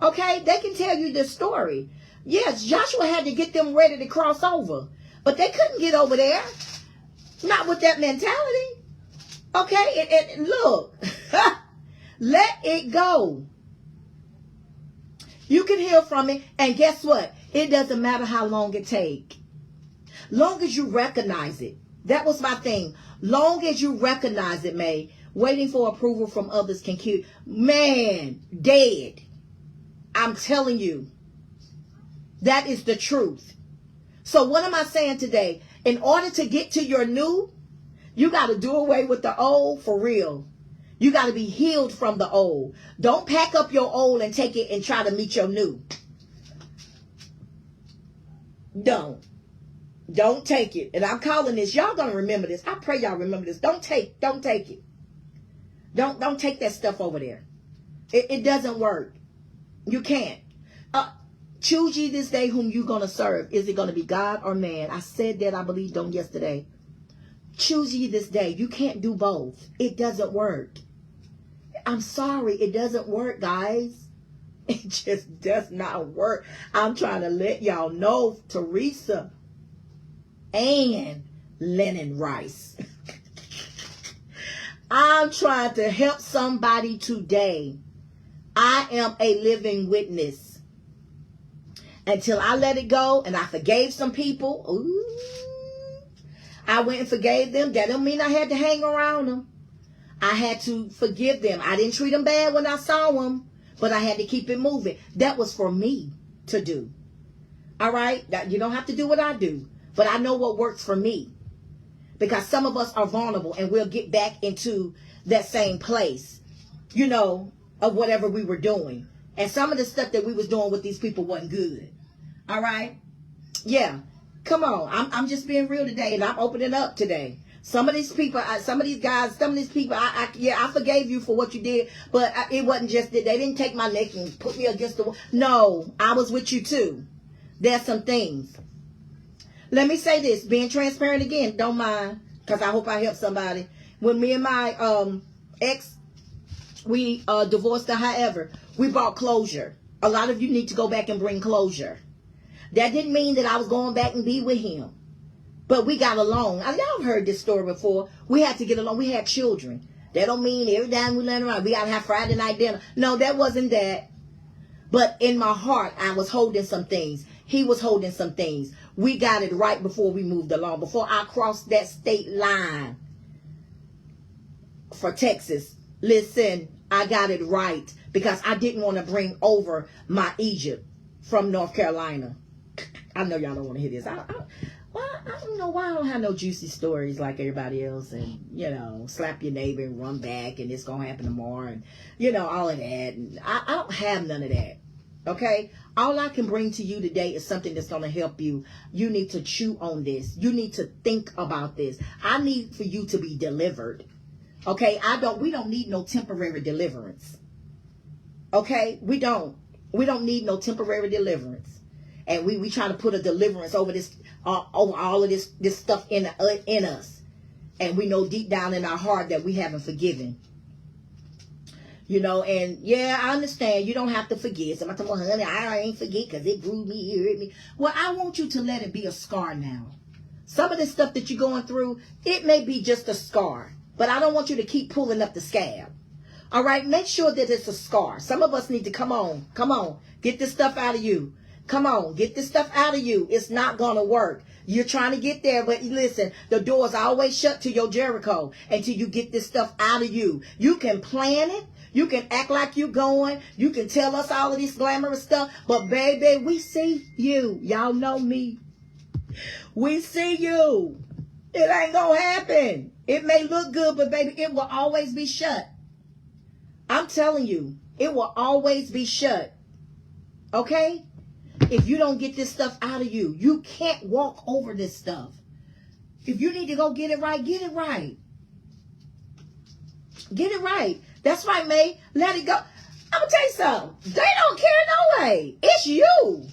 Okay, they can tell you the story. Yes, Joshua had to get them ready to cross over. But they couldn't get over there. Not with that mentality. Okay, and look. Let it go. You can heal from it. And guess what? It doesn't matter how long it takes. Long as you recognize it. That was my thing. Long as you recognize it, May. Waiting for approval from others can kill. Man, dead. I'm telling you, that is the truth. So what am I saying today? In order to get to your new, you got to do away with the old for real. You got to be healed from the old. Don't pack up your old and take it and try to meet your new. Don't take it. And I'm calling this. Y'all gonna remember this. I pray y'all remember this. Don't take it. Don't take that stuff over there. It doesn't work. You can't. Choose ye this day whom you going to serve. Is it going to be God or man? I said that, I believe, on yesterday. Choose ye this day. You can't do both. It doesn't work. I'm sorry. It doesn't work, guys. It just does not work. I'm trying to let y'all know, Teresa and Lennon Rice. I'm trying to help somebody today. I am a living witness. Until I let it go and I forgave some people. Ooh, I went and forgave them. That don't mean I had to hang around them. I had to forgive them. I didn't treat them bad when I saw them. But I had to keep it moving. That was for me to do. All right? You don't have to do what I do. But I know what works for me. Because some of us are vulnerable and we'll get back into that same place. Of whatever we were doing. And some of the stuff that we was doing with these people wasn't good. All right? Yeah. Come on. I'm just being real today and I'm opening up today. Some of these people, some of these guys, some of these people, I forgave you for what you did, but it wasn't just that. They didn't take my neck and put me against the wall. No, I was with you too. There's some things. Let me say this, being transparent again, don't mind, because I hope I help somebody. When me and my ex, we divorced or however, we brought closure. A lot of you need to go back and bring closure. That didn't mean that I was going back and be with him. But we got along. Y'all heard this story before. We had to get along. We had children. That don't mean every time we land around, we got to have Friday night dinner. No, that wasn't that. But in my heart, I was holding some things. He was holding some things. We got it right before we moved along. Before I crossed that state line for Texas. Listen, I got it right because I didn't want to bring over my Egypt from North Carolina. I know y'all don't want to hear this. I don't know why I don't have no juicy stories like everybody else and, slap your neighbor and run back and it's going to happen tomorrow and, all of that. And I don't have none of that. Okay? All I can bring to you today is something that's going to help you. You need to chew on this. You need to think about this. I need for you to be delivered. Okay? We don't need no temporary deliverance. Okay? We don't need no temporary deliverance. And we try to put a deliverance over this, over all of this stuff in us. And we know deep down in our heart that we haven't forgiven. You know, and yeah, I understand you don't have to forget. Somebody tell me, honey, I ain't forget because it bruised me, it hurt me. Well, I want you to let it be a scar now. Some of this stuff that you're going through, it may be just a scar. But I don't want you to keep pulling up the scab. All right, make sure that it's a scar. Some of us need to come on, get this stuff out of you. Come on, get this stuff out of you. It's not going to work. You're trying to get there, but listen, the door's always shut to your Jericho until you get this stuff out of you. You can plan it. You can act like you're going. You can tell us all of this glamorous stuff. But baby, we see you. Y'all know me. We see you. It ain't going to happen. It may look good, but baby, it will always be shut. I'm telling you, it will always be shut. Okay? If you don't get this stuff out of you, you can't walk over this stuff. If you need to go get it right, get it right. Get it right. That's right, May. Let it go. I'm going to tell you something. They don't care no way. It's you.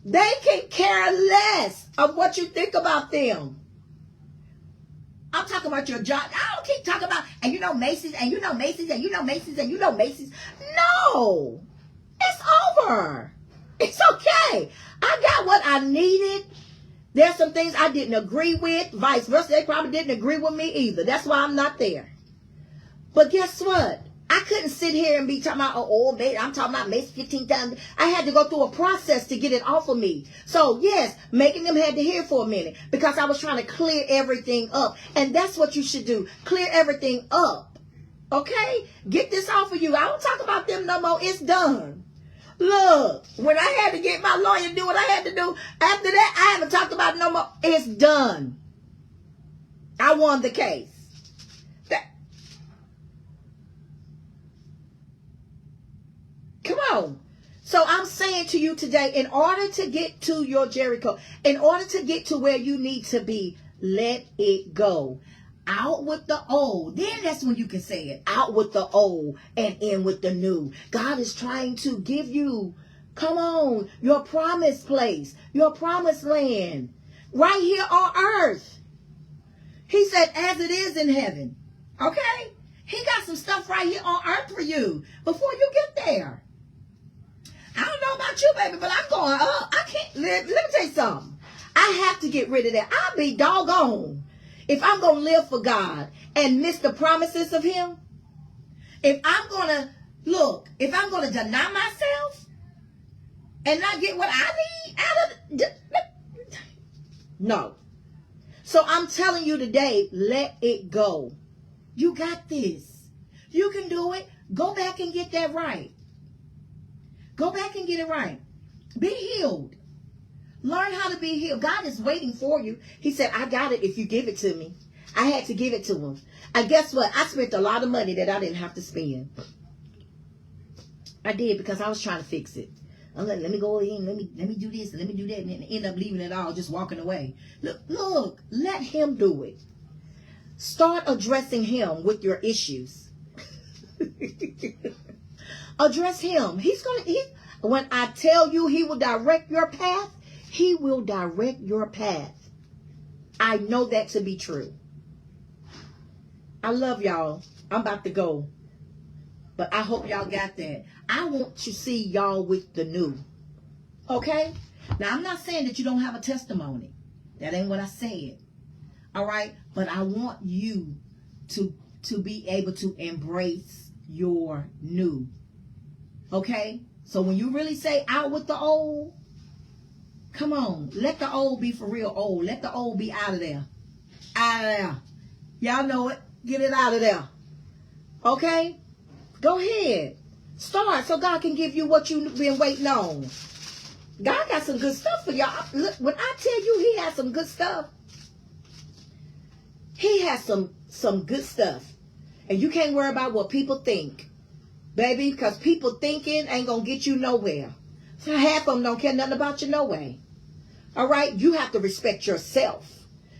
They can care less of what you think about them. I'm talking about your job. I don't keep talking about, and you know Macy's, and you know Macy's, and you know Macy's, and you know Macy's. No. It's over. It's okay. I got what I needed. There's some things I didn't agree with. Vice versa. They probably didn't agree with me either. That's why I'm not there. But guess what? I couldn't sit here and be talking about, oh, I'm talking about Macy's 15 times. I had to go through a process to get it off of me. So, yes, making them had to hear for a minute because I was trying to clear everything up. And that's what you should do. Clear everything up. Okay? Get this off of you. I don't talk about them no more. It's done. Look, when I had to get my lawyer to do what I had to do, after that, I haven't talked about it no more. It's done. I won the case. Come on. So I'm saying to you today, in order to get to your Jericho, in order to get to where you need to be, let it go. Out with the old. Then that's when you can say it. Out with the old and in with the new. God is trying to give you, come on, your promised place, your promised land, right here on earth. He said, as it is in heaven. Okay? He got some stuff right here on earth for you before you get there. I don't know about you, baby, but I'm going up. I can't, let me tell you something. I have to get rid of that. I'll be doggone if I'm going to live for God and miss the promises of him. If I'm going to, if I'm going to deny myself and not get what I need out of, no. So I'm telling you today, let it go. You got this. You can do it. Go back and get that right. Go back and get it right. Be healed. Learn how to be healed. God is waiting for you. He said, I got it if you give it to me. I had to give it to him. And guess what? I spent a lot of money that I didn't have to spend. I did because I was trying to fix it. I'm like, let me go in, let me do this, and let me do that, and then end up leaving it all, just walking away. Look, let him do it. Start addressing him with your issues. Address him. When I tell you he will direct your path, he will direct your path. I know that to be true. I love y'all. I'm about to go. But I hope y'all got that. I want to see y'all with the new. Okay? Now, I'm not saying that you don't have a testimony. That ain't what I said. All right? But I want you to be able to embrace your new. Okay? So when you really say out with the old, come on. Let the old be for real old. Let the old be out of there. Out of there. Y'all know it. Get it out of there. Okay? Go ahead. Start so God can give you what you've been waiting on. God got some good stuff for y'all. Look, when I tell you he has some good stuff, he has some good stuff. And you can't worry about what people think. baby, because people thinking ain't going to get you nowhere. So half of them don't care nothing about you no way. All right? You have to respect yourself.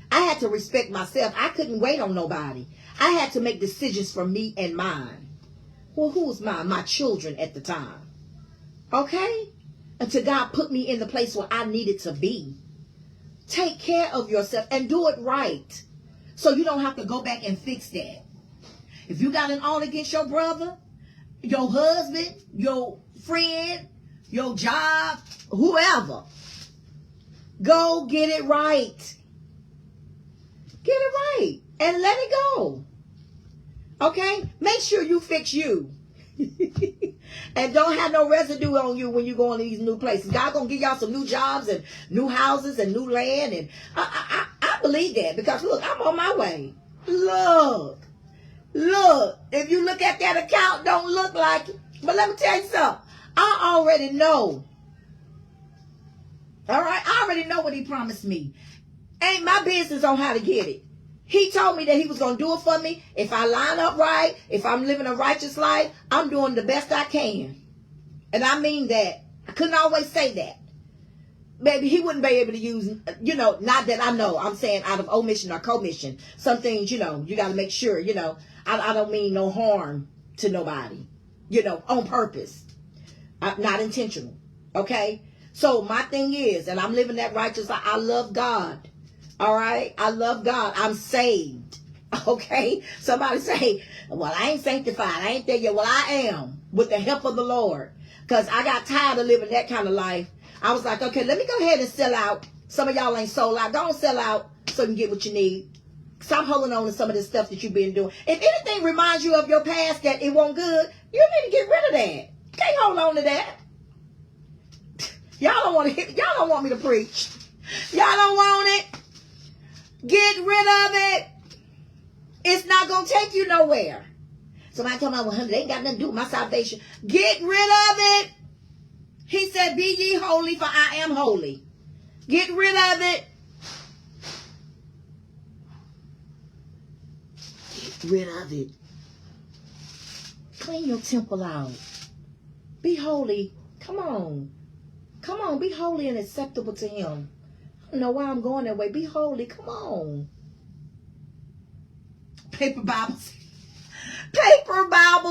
I had to respect myself. I couldn't wait on nobody. I had to make decisions for me and mine. Well, who was mine? My children at the time. Okay? Until God put me in the place where I needed to be. Take care of yourself and do it right. So you don't have to go back and fix that. If you got an all against your brother, your husband, your friend, your job, whoever, go get it right. Get it right and let it go. Okay? Make sure you fix you. And don't have no residue on you when you go in these new places. God gonna give y'all some new jobs and new houses and new land. And I believe that because look, I'm on my way. Look. If you look at that account, don't look like it. But let me tell you something. I already know. All right? I already know what he promised me. Ain't my business on how to get it. He told me that he was going to do it for me. If I line up right, if I'm living a righteous life, I'm doing the best I can. And I mean that. I couldn't always say that. Maybe he wouldn't be able to use, not that I know. I'm saying out of omission or commission. Some things, you got to make sure, I don't mean no harm to nobody, on purpose. Not intentional. Okay? So my thing is, and I'm living that righteous life. I love God. All right? I love God. I'm saved. Okay? Somebody say, well, I ain't sanctified. I ain't there yet. Well, I am with the help of the Lord. Because I got tired of living that kind of life. I was like, okay, let me go ahead and sell out. Some of y'all ain't sold out. Don't sell out so you can get what you need. Stop holding on to some of this stuff that you've been doing. If anything reminds you of your past that it wasn't good, you need to get rid of that. Can't hold on to that. Y'all don't want me to preach. Y'all don't want it. Get rid of it. It's not going to take you nowhere. Somebody told me, well, honey, they ain't got nothing to do with my salvation. Get rid of it. He said, be ye holy, for I am holy. Get rid of it. Get rid of it. Clean your temple out. Be holy. Come on. Come on, be holy and acceptable to him. I don't know why I'm going that way. Be holy. Come on. Paper Bible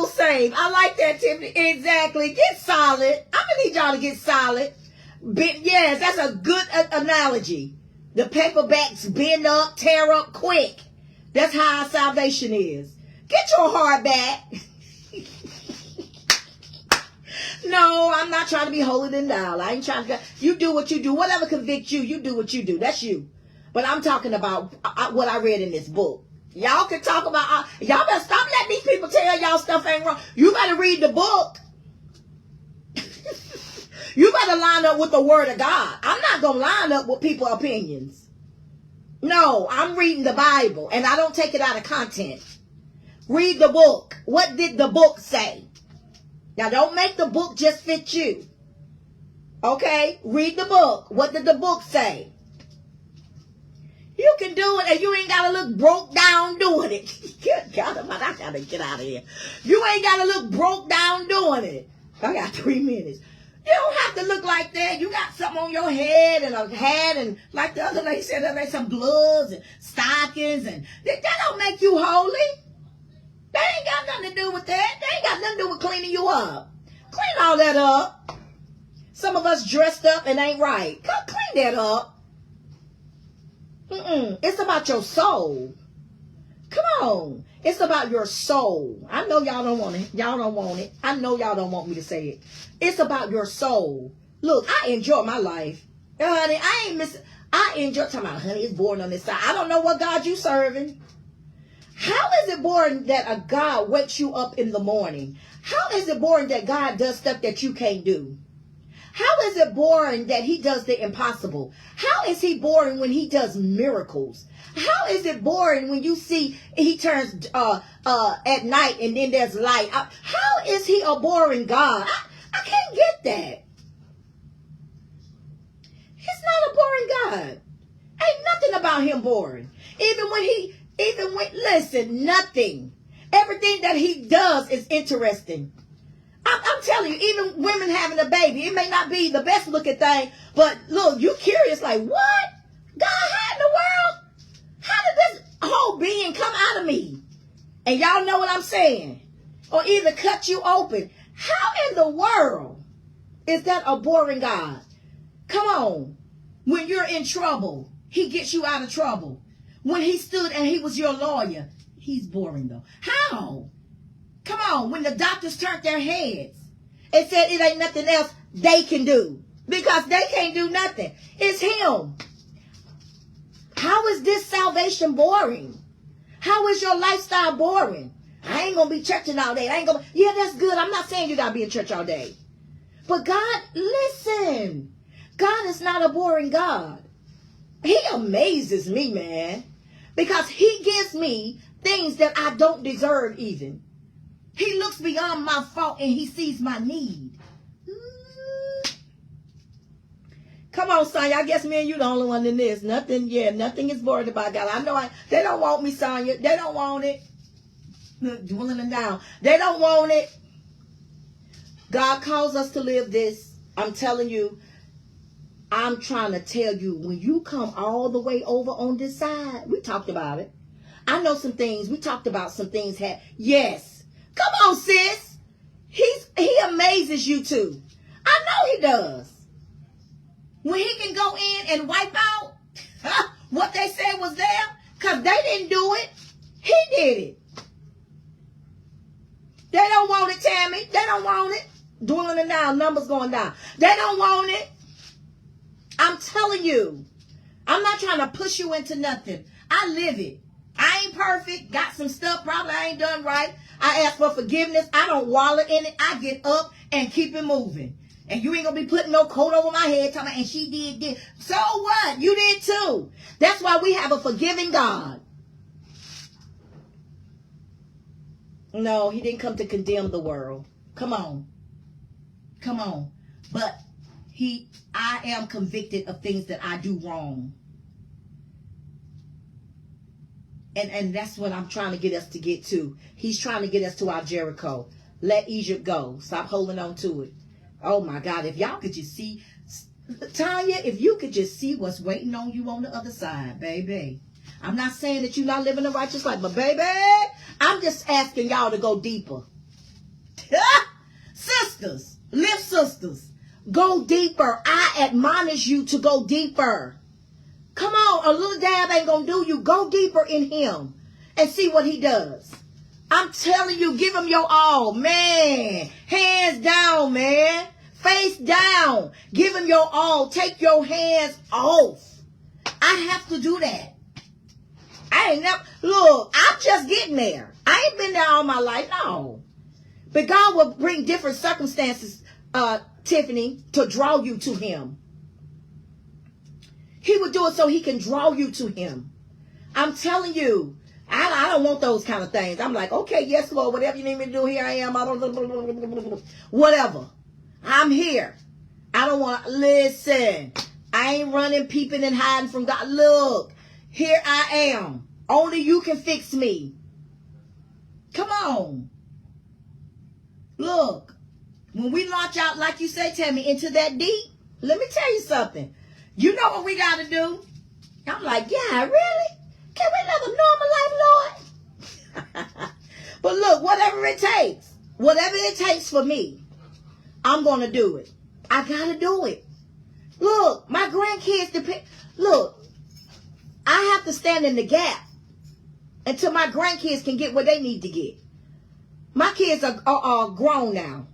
save. I like that, Tiffany. Exactly. Get solid. I'm going to need y'all to get solid. Yes, that's a good analogy. The paperbacks bend up, tear up quick. That's how our salvation is. Get your heart back. No, I'm not trying to be holier than thou. I ain't trying to. You do what you do. Whatever convicts you, you do what you do. That's you. But I'm talking about what I read in this book. Y'all can talk about. Y'all better stop letting these people tell y'all stuff ain't wrong. You better read the book. You better line up with the word of God. I'm not going to line up with people's opinions. No, I'm reading the Bible. And I don't take it out of content. Read the book. What did the book say? Now, don't make the book just fit you. Okay? Read the book. What did the book say? You can do it and you ain't got to look broke down doing it. Good God, I got to get out of here. You ain't got to look broke down doing it. I got 3 minutes. You don't have to look like that. You got something on your head and a hat and like the other lady said, there's some gloves and stockings. And that don't make you holy. They ain't got nothing to do with that. They ain't got nothing to do with cleaning you up. Clean all that up. Some of us dressed up and ain't right. Clean that up. It's about your soul. Come on. It's about your soul. I know y'all don't want it. Y'all don't want it. I know y'all don't want me to say it. It's about your soul. Look, I enjoy my life. Honey, I enjoy talking about, honey, it's boring on this side. I don't know what God you serving. How is it boring that a God wakes you up in the morning? How is it boring that God does stuff that you can't do? How is it boring that he does the impossible? How is he boring when he does miracles? How is it boring when you see he turns at night and then there's light? How is he a boring God? I can't get that. He's not a boring God. Ain't nothing about him boring. Listen, nothing. Everything that he does is interesting. I'm telling you, even women having a baby, it may not be the best looking thing, but look, you curious like, what? God, how in the world? How did this whole being come out of me? And y'all know what I'm saying? Or either cut you open. How in the world is that a boring God? Come on. When you're in trouble, he gets you out of trouble. When he stood and he was your lawyer, he's boring though. How? Come on. When the doctors turned their heads and said it ain't nothing else they can do. Because they can't do nothing. It's him. How is this salvation boring? How is your lifestyle boring? I ain't going to be churching all day. Yeah, that's good. I'm not saying you got to be in church all day. But God, listen. God is not a boring God. He amazes me, man. Because he gives me things that I don't deserve even. He looks beyond my fault and he sees my need. Come on, Sonya. I guess me and you the only one in this. Nothing is boring about God. I know they don't want me, Sonya. They don't want it. Look, dwindling them down. They don't want it. God calls us to live this. I'm telling you. I'm trying to tell you, when you come all the way over on this side, we talked about it. I know some things. We talked about some things. Yes. Come on, sis. He amazes you too. I know he does. When he can go in and wipe out what they said was there, because they didn't do it. He did it. They don't want it, Tammy. They don't want it. Dwindling it down. Numbers going down. They don't want it. I'm telling you. I'm not trying to push you into nothing. I live it. I ain't perfect. Got some stuff probably I ain't done right. I ask for forgiveness. I don't wallow in it. I get up and keep it moving. And you ain't going to be putting no coat over my head talking about, and she did this. So what? You did too. That's why we have a forgiving God. No, he didn't come to condemn the world. Come on. Come on. But I am convicted of things that I do wrong. And that's what I'm trying to get us to get to. He's trying to get us to our Jericho. Let Egypt go. Stop holding on to it. Oh my God, if y'all could just see, Tanya, if you could just see what's waiting on you on the other side, baby. I'm not saying that you're not living a righteous life, but baby, I'm just asking y'all to go deeper. Sisters, live sisters, go deeper. I admonish you to go deeper. Come on, a little dab ain't gonna do you. Go deeper in him and see what he does. I'm telling you, give him your all, man. Hands down, man. Face down. Give him your all. Take your hands off. I have to do that. I ain't never, look, I'm just getting there. I ain't been there all my life, no. But God will bring different circumstances, Tiffany, to draw you to him. He will do it so he can draw you to him. I'm telling you. I don't want those kind of things. I'm like, okay, yes, Lord, whatever you need me to do, here I am. Whatever. I'm here. I don't want to listen. I ain't running, peeping, and hiding from God. Look, here I am. Only you can fix me. Come on. Look, when we launch out, like you say, Tammy, into that deep, let me tell you something. You know what we got to do? I'm like, yeah, really? Can we live a normal life, Lord? But look, whatever it takes for me, I'm going to do it. I got to do it. Look, my grandkids depend. Look, I have to stand in the gap until my grandkids can get what they need to get. My kids are grown now.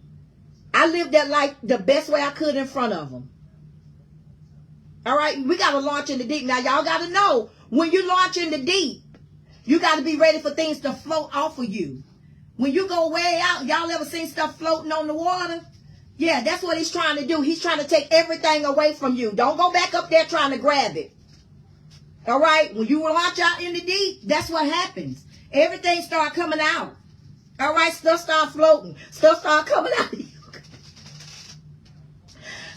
I lived that life the best way I could in front of them. All right, we got to launch in the deep. Now, y'all got to know, when you launch in the deep, you got to be ready for things to float off of you. When you go way out, y'all ever seen stuff floating on the water? Yeah, that's what he's trying to do. He's trying to take everything away from you. Don't go back up there trying to grab it. All right, when you launch out in the deep, that's what happens. Everything start coming out. All right, stuff start floating. Stuff start coming out of you.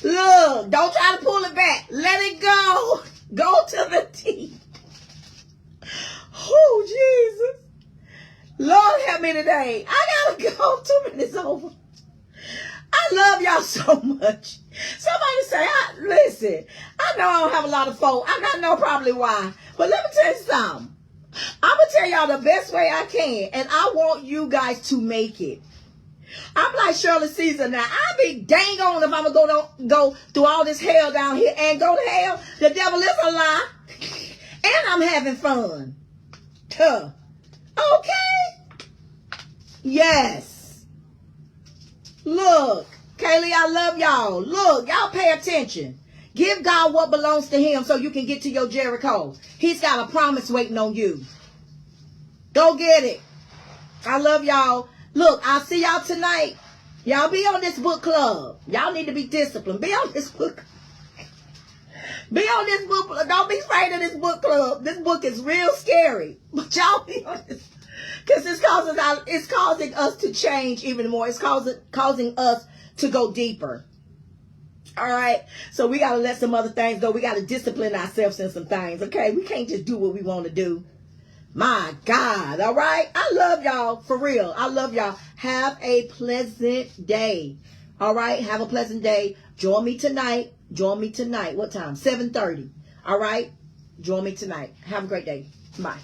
Look, don't try to pull it back. Let it go. Go to the deep. Oh, Jesus. Lord help me today. I gotta go. 2 minutes over. I love y'all so much. Somebody say, listen, I know I don't have a lot of folk. I got no probably why. But let me tell you something. I'm going to tell y'all the best way I can. And I want you guys to make it. I'm like Shirley Caesar now. I be dang on if I'm going to go through all this hell down here and go to hell. The devil is a lie. And I'm having fun. Huh. Okay. Yes. Look. Kaylee, I love y'all. Look, y'all pay attention. Give God what belongs to him so you can get to your Jericho. He's got a promise waiting on you. Go get it. I love y'all. Look, I'll see y'all tonight. Y'all be on this book club. Y'all need to be disciplined. Be on this book. Be on this book. Don't be afraid of this book club. This book is real scary. But y'all be on this. Because it's causing us to change even more. It's causing us to go deeper. All right. So we got to let some other things go. We got to discipline ourselves in some things. Okay. We can't just do what we want to do. My God. All right. I love y'all. For real. I love y'all. Have a pleasant day. All right. Have a pleasant day. Join me tonight. Join me tonight. What time? 7:30. All right. Join me tonight. Have a great day. Bye.